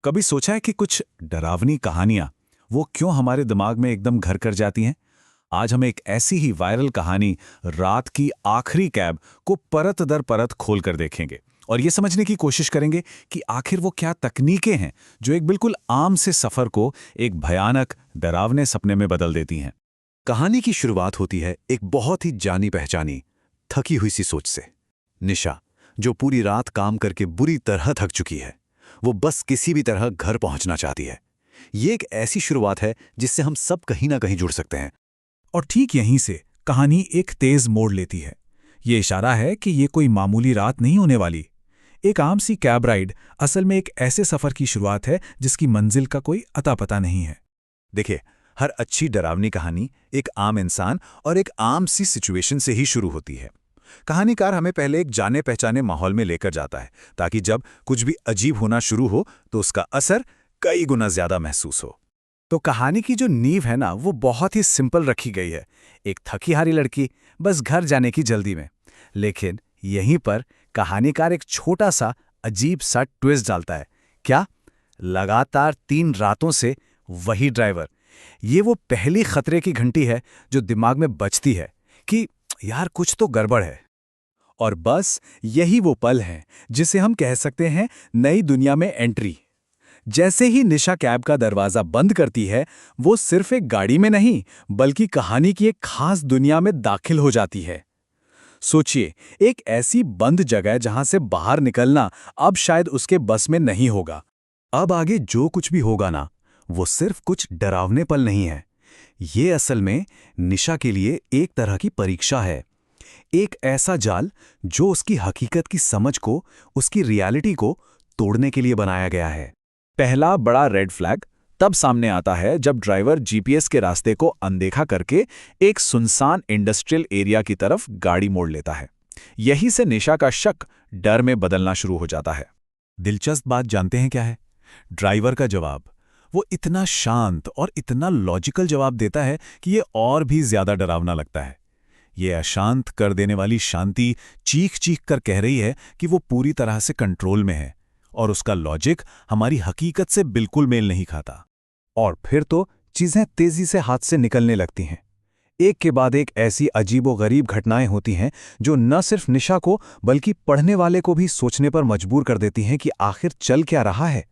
कभी सोचा है कि कुछ डरावनी कहानियां वो क्यों हमारे दिमाग में एकदम घर कर जाती हैं? आज हम एक ऐसी ही वायरल कहानी रात की आखिरी कैब को परत दर परत खोल कर देखेंगे और ये समझने की कोशिश करेंगे कि आखिर वो क्या तकनीकें हैं जो एक बिल्कुल आम से सफर को एक भयानक डरावने सपने में बदल देती हैं। कहानी की शुरुआत होती है एक बहुत ही जानी पहचानी थकी हुई सी सोच से। निशा, जो पूरी रात काम करके बुरी तरह थक चुकी है, वो बस किसी भी तरह घर पहुंचना चाहती है। ये एक ऐसी शुरुआत है जिससे हम सब कहीं ना कहीं जुड़ सकते हैं। और ठीक यहीं से कहानी एक तेज मोड़ लेती है। ये इशारा है कि ये कोई मामूली रात नहीं होने वाली। एक आम सी कैब राइड असल में एक ऐसे सफर की शुरुआत है जिसकी मंजिल का कोई अता पता नहीं है। देखिए, हर अच्छी डरावनी कहानी एक आम इंसान और एक आम सी सिचुएशन से ही शुरू होती है। कहानीकार हमें पहले एक जाने पहचाने माहौल में लेकर जाता है ताकि जब कुछ भी अजीब होना शुरू हो तो उसका असर कई गुना ज्यादा महसूस हो। तो कहानी की जो नींव है ना, वो बहुत ही सिंपल रखी गई है। एक थकी हारी लड़की बस घर जाने की जल्दी में। लेकिन यहीं पर कहानीकार एक छोटा सा अजीब सा ट्विस्ट डालता है। क्या? लगातार 3 रातों से वही ड्राइवर। ये वो पहली खतरे की घंटी है जो दिमाग में बजती है कि यार कुछ तो गड़बड़ है। और बस यही वो पल है जिसे हम कह सकते हैं नई दुनिया में एंट्री। जैसे ही निशा कैब का दरवाजा बंद करती है, वो सिर्फ एक गाड़ी में नहीं बल्कि कहानी की एक खास दुनिया में दाखिल हो जाती है। सोचिए, एक ऐसी बंद जगह जहां से बाहर निकलना अब शायद उसके बस में नहीं होगा। अब आगे जो कुछ भी होगा ना, वो सिर्फ कुछ डरावने पल नहीं है। ये असल में निशा के लिए एक तरह की परीक्षा है। एक ऐसा जाल जो उसकी हकीकत की समझ को, उसकी रियलिटी को तोड़ने के लिए बनाया गया है। पहला बड़ा रेड फ्लैग तब सामने आता है जब ड्राइवर जीपीएस के रास्ते को अनदेखा करके एक सुनसान इंडस्ट्रियल एरिया की तरफ गाड़ी मोड़ लेता है। यहीं से निशा का शक डर में बदलना शुरू हो जाता है। दिलचस्प बात जानते हैं क्या है? ड्राइवर का जवाब। वो इतना शांत और इतना लॉजिकल जवाब देता है कि ये और भी ज्यादा डरावना लगता है। ये अशांत कर देने वाली शांति चीख चीख कर कह रही है कि वो पूरी तरह से कंट्रोल में है और उसका लॉजिक हमारी हकीकत से बिल्कुल मेल नहीं खाता। और फिर तो चीजें तेजी से हाथ से निकलने लगती हैं। एक के बाद एक ऐसी अजीबोगरीब घटनाएं होती हैं जो न सिर्फ निशा को बल्कि पढ़ने वाले को भी सोचने पर मजबूर कर देती हैं कि आखिर चल क्या रहा है।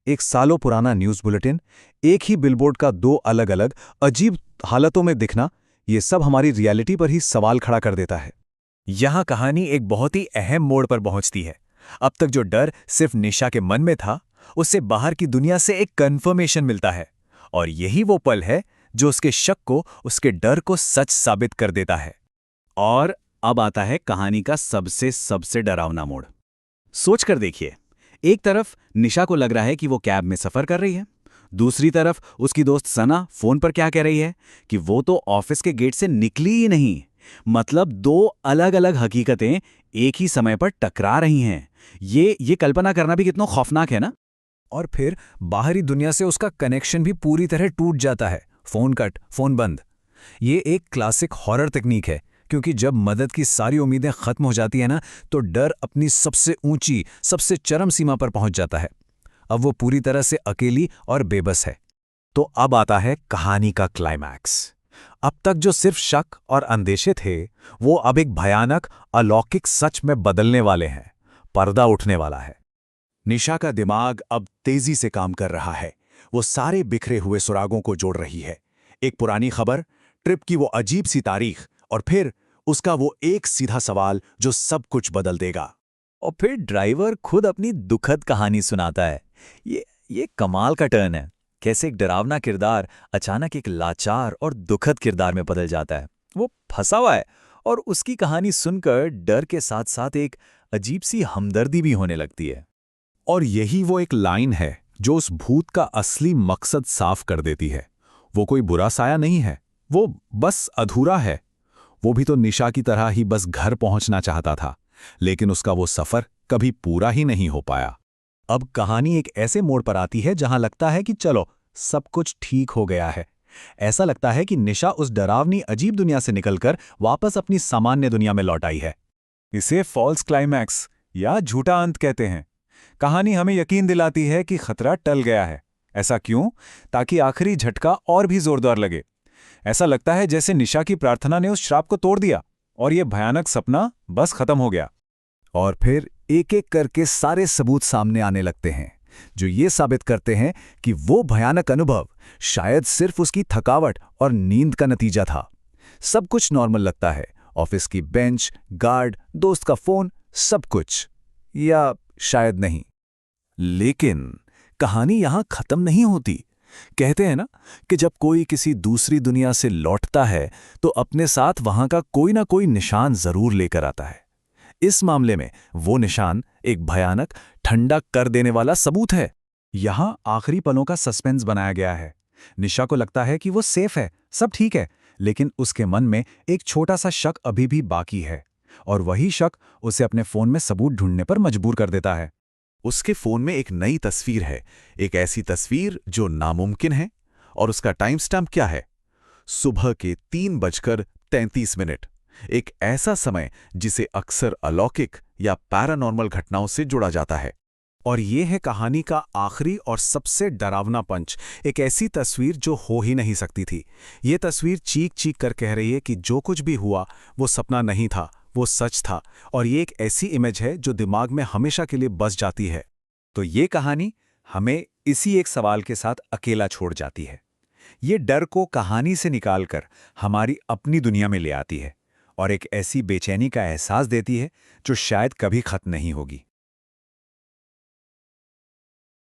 एक सालों पुराना न्यूज़ बुलेटिन, एक ही बिलबोर्ड का 2 अलग-अलग अजीब हालतों में दिखना, ये सब हमारी रियलिटी पर ही सवाल खड़ा कर देता है। यहां कहानी एक बहुत ही अहम मोड़ पर पहुंचती है। अब तक जो डर सिर्फ निशा के मन में था, उससे बाहर की दुनिया से एक कन्फर्मेशन मिलता है। और यही वो पल है जो उसके शक को, उसके डर को सच साबित कर देता है। और अब आता है कहानी का सबसे सबसे डरावना मोड़। सोच कर देखिए, एक तरफ निशा को लग रहा है कि वो कैब में सफर कर रही है, दूसरी तरफ उसकी दोस्त सना फोन पर क्या कह रही है कि वो तो ऑफिस के गेट से निकली ही नहीं। मतलब 2 अलग अलग हकीकतें एक ही समय पर टकरा रही हैं। ये कल्पना करना भी कितना खौफनाक है ना। और फिर बाहरी दुनिया से उसका कनेक्शन भी पूरी तरह टूट जाता है। फोन कट, फोन बंद। ये एक क्लासिक हॉरर तकनीक है, क्योंकि जब मदद की सारी उम्मीदें खत्म हो जाती है ना, तो डर अपनी सबसे ऊंची, सबसे चरम सीमा पर पहुंच जाता है। अब वो पूरी तरह से अकेली और बेबस है। तो अब आता है कहानी का क्लाइमैक्स। अब तक जो सिर्फ शक और अंदेशे थे, वो अब एक भयानक अलौकिक सच में बदलने वाले हैं। पर्दा उठने वाला है। निशा का दिमाग अब तेजी से काम कर रहा है। वो सारे बिखरे हुए सुरागों को जोड़ रही है। एक पुरानी खबर, ट्रिप की वो अजीब सी तारीख, और फिर उसका वो एक सीधा सवाल जो सब कुछ बदल देगा। और फिर ड्राइवर खुद अपनी दुखद कहानी सुनाता है। ये कमाल का टर्न है। कैसे एक डरावना किरदार अचानक एक लाचार और दुखद किरदार में बदल जाता है। वो फंसा हुआ है और उसकी कहानी सुनकर डर के साथ साथ एक अजीब सी हमदर्दी भी होने लगती है। और यही वो एक लाइन है जो उस भूत का असली मकसद साफ कर देती है। वो कोई बुरा साया नहीं है, वो बस अधूरा है। वो भी तो निशा की तरह ही बस घर पहुंचना चाहता था, लेकिन उसका वो सफर कभी पूरा ही नहीं हो पाया। अब कहानी एक ऐसे मोड़ पर आती है जहां लगता है कि चलो सब कुछ ठीक हो गया है। ऐसा लगता है कि निशा उस डरावनी अजीब दुनिया से निकलकर वापस अपनी सामान्य दुनिया में लौट आई है। इसे फॉल्स क्लाइमैक्स या झूठा अंत कहते हैं। कहानी हमें यकीन दिलाती है कि खतरा टल गया है। ऐसा क्यों? ताकि आखिरी झटका और भी जोरदार लगे। ऐसा लगता है जैसे निशा की प्रार्थना ने उस श्राप को तोड़ दिया और यह भयानक सपना बस खत्म हो गया। और फिर एक एक करके सारे सबूत सामने आने लगते हैं जो ये साबित करते हैं कि वो भयानक अनुभव शायद सिर्फ उसकी थकावट और नींद का नतीजा था। सब कुछ नॉर्मल लगता है, ऑफिस की बेंच, गार्ड, दोस्त का फोन, सब कुछ। या शायद नहीं। लेकिन कहानी यहां खत्म नहीं होती। कहते हैं ना कि जब कोई किसी दूसरी दुनिया से लौटता है तो अपने साथ वहां का कोई ना कोई निशान जरूर लेकर आता है। इस मामले में वो निशान एक भयानक, ठंडा कर देने वाला सबूत है। यहां आखिरी पलों का सस्पेंस बनाया गया है। निशा को लगता है कि वो सेफ है, सब ठीक है, लेकिन उसके मन में एक छोटा सा शक अभी भी बाकी है, और वही शक उसे अपने फोन में सबूत ढूंढने पर मजबूर कर देता है। उसके फोन में एक नई तस्वीर है, एक ऐसी तस्वीर जो नामुमकिन है, और उसका टाइम स्टैम्प क्या है? सुबह के 3:33। एक ऐसा समय जिसे अक्सर अलौकिक या पैरानॉर्मल घटनाओं से जोड़ा जाता है। और ये है कहानी का आखिरी और सबसे डरावना पंच, एक ऐसी तस्वीर जो हो ही नहीं सकती थी। ये तस्वीर चीख चीख कर कह रही है कि जो कुछ भी हुआ वो सपना नहीं था, वो सच था। और ये एक ऐसी इमेज है जो दिमाग में हमेशा के लिए बस जाती है। तो ये कहानी हमें इसी एक सवाल के साथ अकेला छोड़ जाती है। ये डर को कहानी से निकालकर हमारी अपनी दुनिया में ले आती है और एक ऐसी बेचैनी का एहसास देती है जो शायद कभी खत्म नहीं होगी।